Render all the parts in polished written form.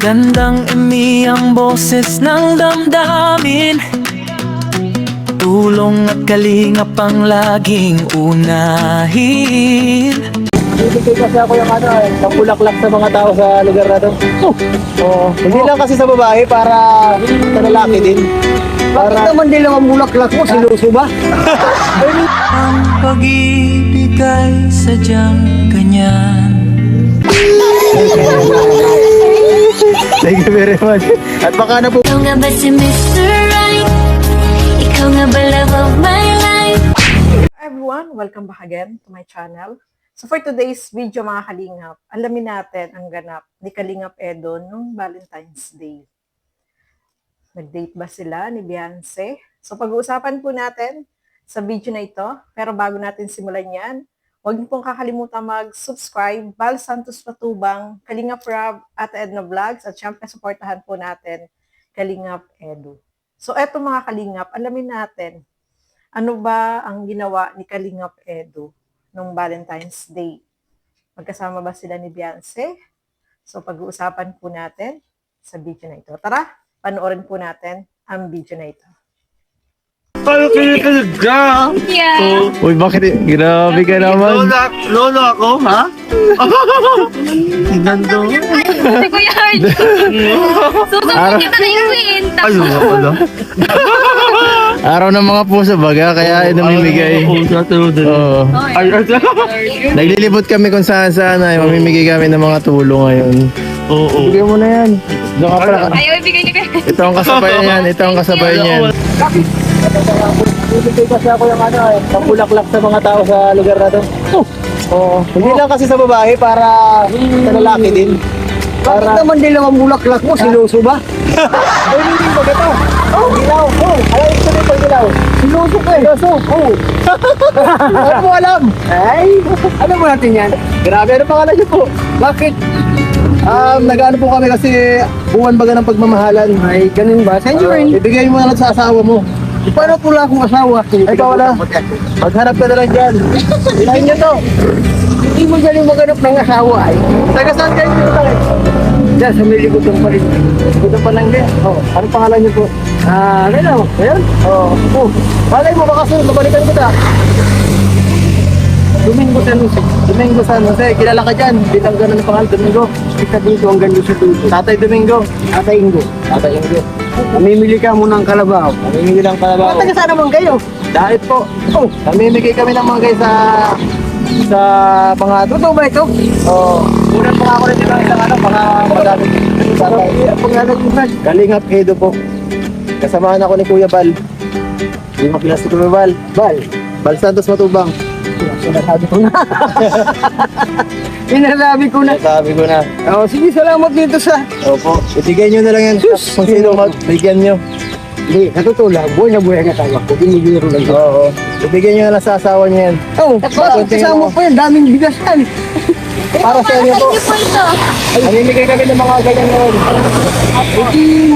Magandang ang boses ng damdamin. Tulong at kalingap ang laging unahin. Bibigay kasi ako yung pambulaklak sa mga tao sa lugar na to. Hindi lang kasi sa babae, para sa lalaki din. Bakit naman din lang ang bulaklak mo? Siluso ba? Ang pag-ibig ay sadyang ganyan. Thank you very much. At baka na po. Ikaw nga ba si Mr. Right? Ikaw nga ba love of my life? Everyone, welcome back again to my channel. So for today's video mga kalingap, alamin natin ang ganap ni Kalingap Edo nung Valentine's Day. Nag-date ba sila ni Beyonce? So pag-uusapan po natin sa video na ito. Pero bago natin simulan yan, huwag niyo pong kakalimutan mag-subscribe, Val Santos Patubang, Kalingap Rob, at Edna Vlogs, at syempre supportahan po natin Kalingap Edo. So eto mga kalingap, alamin natin, ano ba ang ginawa ni Kalingap Edo nung Valentine's Day? Magkasama ba sila ni Beyonce? So pag-uusapan po natin sa video na ito. Tara, panoorin po natin ang video na ito. Yeah. Uy, bakit? Grabe ka naman. Lolo ako, ha? Nando. Si Kuya Hard. Susunod kita na yung kwenta. Ay, wala. Araw ng mga puso baga, kaya namimigay. Oo, sa tulog din. Oo. Naglilibot kami kung saan saan ay mamimigay kami ng mga tulong ngayon. Oo. Bigyan mo na yan. Doon ka pala. Ayaw ibigay ni Kuya. Ito ang kasabay niyan. Ito ang kasabay niyan. Bibigay kasi ako yung pambulaklak sa mga tao sa lugar na to. Hindi lang kasi sa babae, para sa lalaki din. Bakit naman din lang ang bulaklak mo? Siluso ba? Ay, hindi ba ito? Gilaw. Alam ito rin pag gilaw. Siluso ka eh. Siluso. Ano mo alam? Ay, alam mo natin yan. Grabe, ano pangalan niyo po? Bakit? Nag-ano po kami kasi buwan baga ng pagmamahalan. Ay, ganun ba? Saan yun rin? Ibigay mo na lang sa asawa mo. Paano pula akong asawa? Ay, wala. Maghanap ka na lang dyan. Ilahin niyo to. Hindi mo galing maghanap ng asawa ay. Taga saan kayo dito tayo? Diyan, sa may likutong pa rin. Likutong pa lang din. Anong pangalan niyo po? Ano? Ayun? Malay mo, baka sunod, mabalikan kita. Domingo San Jose, kilala ka dyan. Bilang gano'n ang pangalan, Domingo. Kita dito hanggang doon sa dulo. Tatay Domingo. Tatay Ingo. Namimili ka muna ng kalabaw. Namimili ng kalabaw. Taga saan naman kayo? Dahil po. Namimigay kami ng mangay sa mga... Totoo ba ito? Unang mga ako rin dito isang mga magalit. Kalingap Edo po. Kasamahan ako ni Kuya Bal. Hindi makilas si Kuya Bal. Bal Santos Matubang. Sinasabi ko na. Sinasabi ko na. Sige, salamat dito sa... Opo. Ibigay nyo na lang yan. Kung sino magbigyan nyo. Hindi, natutula. Buhay na buhay ang asawa ko. Binibiro lang. Oo. Ibigay nyo na lang sa asawa nyo yan. Bakit kasama po yan? Daming bigas yan. Para sa inyo po. Thank you po ito. Namimigay kami ng mga ganyan ngayon.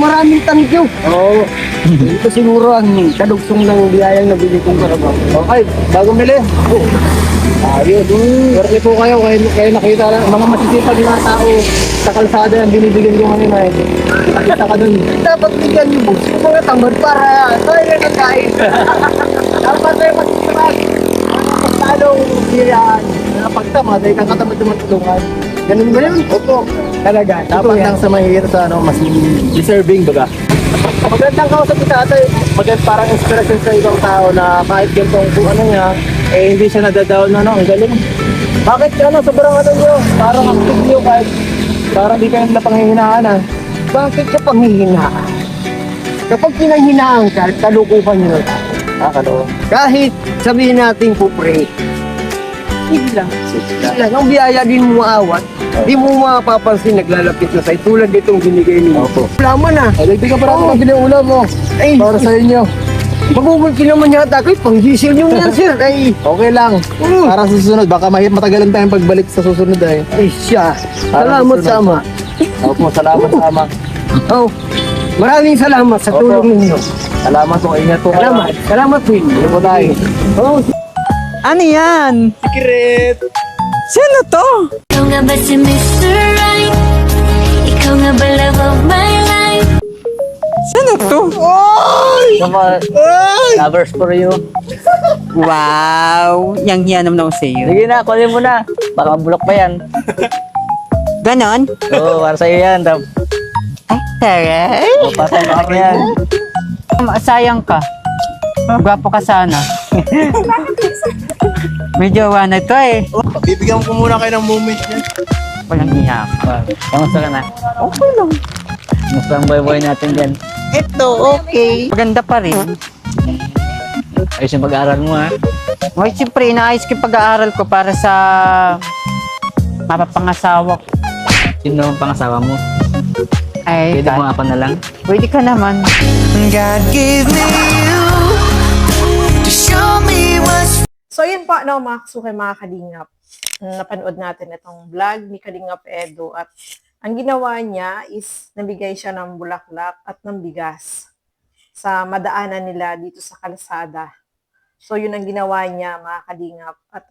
Maraming thank you. Oo. Ito siguro ang kadugsong ng biyayang nabili kong karabaw. Okay, bagong bili. Ayun. Swerte po kayo nakita lang mga masisipag na tao sa kalsada ang binibigyan ko ngayon ay nakita ka dun. Dapat bigyan niyo boss. Mga tamad para tayo na nagkain. Dapat tayo masisipag. Talong biyayaan. Pagtamad ay kakatamad tulungan. Ganun ba yun? Opo. Talaga. Dapat lang sa mahihirap sa mas deserving baga. Magandang kausap ni tatay. Magandang parang inspiration sa ibang tao na kahit ganitong kung ano niya, hindi siya nadadown na ang galing. Bakit sobrang nyo? Parang active nyo kahit parang di kayo nila panghihinaan Bakit ka panghihinaan? Kapag pinanghinaan ka, kalukupan nyo na tayo. Kahit sabihin natin po pray. Sige lang. Ang biyaya din mo maawat. Di mo mapapansin naglalapit na sa'yo tulad ditong binigay niyo. Ulaman na. Dagdag ka para sa ulam mo. Para sa inyo. Magbubulki naman yata kayo. Pang-diesel nyo yan sir. Okay lang. Para sa susunod. Baka matagalan tayong pagbalik sa susunod ay. Siya. Salamat sama. Opo, salamat sama. Maraming salamat sa tulong ninyo. Salamat po. Ingat po. Salamat po. Ingat po tayo. Ano yan? Secret. Sino to? Ikaw nga ba si Mr. Right? Ikaw nga ba love Ano to? Lovers for you. Wow! Yang hiyanam na ako sa iyo. Sige na, kunin mo na. Baka bulok pa yan. Ganon? Oo, para sa'yo yan. Ay, taray! Patay mo ako yan. Sayang ka. Gwapo ka sana. May jowa na to eh. Bibigyan ko muna kayo ng moment niya. Walang hiya ka. Kamusta ka na? Okay lang. Kamusta ang boy natin dyan? Ito, okay. Maganda pa rin. Ayos yung pag-aaral mo ha. Well, siyempre, inaayos ko yung pag-aaral ko para sa mapapangasawa ko. Sino ang pangasawa mo? Ay, Pwede mo apa na lang? pwede ka naman. God give me you to show me what's So, yun po, no, mga kasukay, mga kalingap. Napanood natin itong vlog ni Kalingap Edo at ang ginawa niya is nabigay siya ng bulaklak at ng bigas sa madaanan nila dito sa kalsada. So, yun ang ginawa niya, mga kalingap. At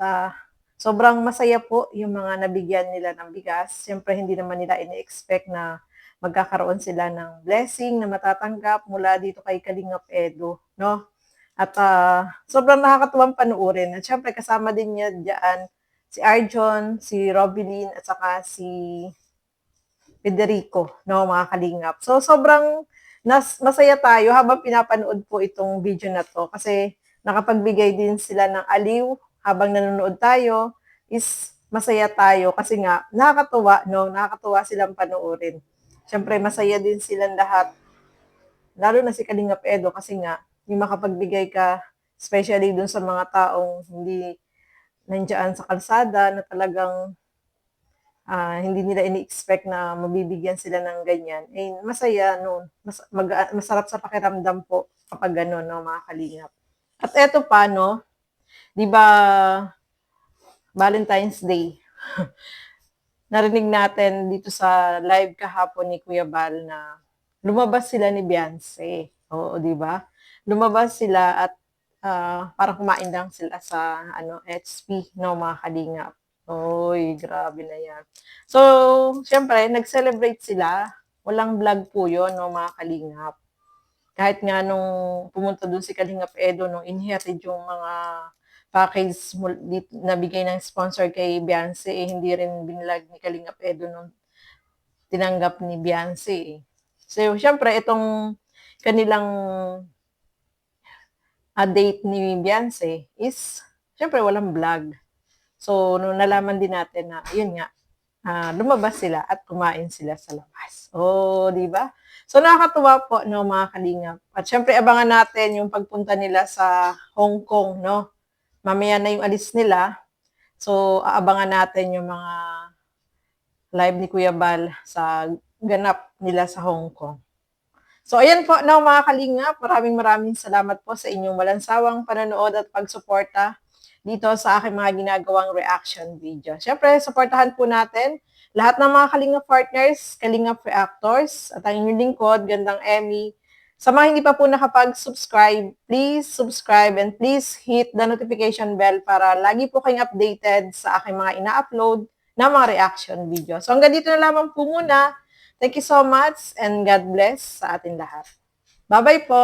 sobrang masaya po yung mga nabigyan nila ng bigas. Siyempre, hindi naman nila ini-expect na magkakaroon sila ng blessing na matatanggap mula dito kay Kalingap Edo, no? At sobrang nakakatuwang panuorin. At syempre, kasama din niya diyan si Arjon, si Robilyn, at saka si Federico, no, mga kalingap. So, sobrang masaya tayo habang pinapanood po itong video na to kasi nakapagbigay din sila ng aliw habang nanonood tayo is masaya tayo kasi nga nakakatuwa, no, nakakatuwa silang panoorin. Syempre, masaya din silang lahat, lalo na si Kalingap Edo kasi nga yung makapagbigay ka, especially dun sa mga taong hindi nandiyan sa kalsada na talagang hindi nila ini-expect na mabibigyan sila ng ganyan. Eh, masaya noon. Masarap sa pakiramdam po kapag gano'n, no, mga kalingap. At eto pa, no, di ba Valentine's Day? Narinig natin dito sa live kahapon ni Kuya Bal na lumabas sila ni Beyonce. Oo, di ba? Lumabas sila at parang kumain lang sila sa HP, no, mga kalingap. Oy, grabe na yan. So, syempre, nag-celebrate sila. Walang vlog po yun, no, mga kalingap. Kahit nga nung pumunta dun si Kalingap Edo, nung inherit yung mga package na bigay ng sponsor kay Beyonce, hindi rin binlag ni Kalingap Edo nung tinanggap ni Beyonce. So, syempre, itong kanilang date ni Beyonce is, syempre, walang vlog. So, nung nalaman din natin na, yun nga, lumabas sila at kumain sila sa labas. Oh, di ba? So, nakakatuwa po, no, mga kalingap. At syempre, abangan natin yung pagpunta nila sa Hong Kong, no? Mamaya na yung alis nila. So, aabangan natin yung mga live ni Kuya Bal sa ganap nila sa Hong Kong. So, ayan po, no, mga kalingap. Maraming salamat po sa inyong walang sawang panonood at pagsuporta dito sa aking mga ginagawang reaction video. Siyempre, supportahan po natin lahat ng mga Kalingap partners, Kalingap reactors, at ang inyong lingkod, Gandang Emmy. Sa mga hindi pa po nakapag-subscribe, please subscribe and please hit the notification bell para lagi po kayong updated sa aking mga ina-upload na mga reaction video. So hanggang dito na lamang po muna. Thank you so much and God bless sa atin lahat. Bye-bye po!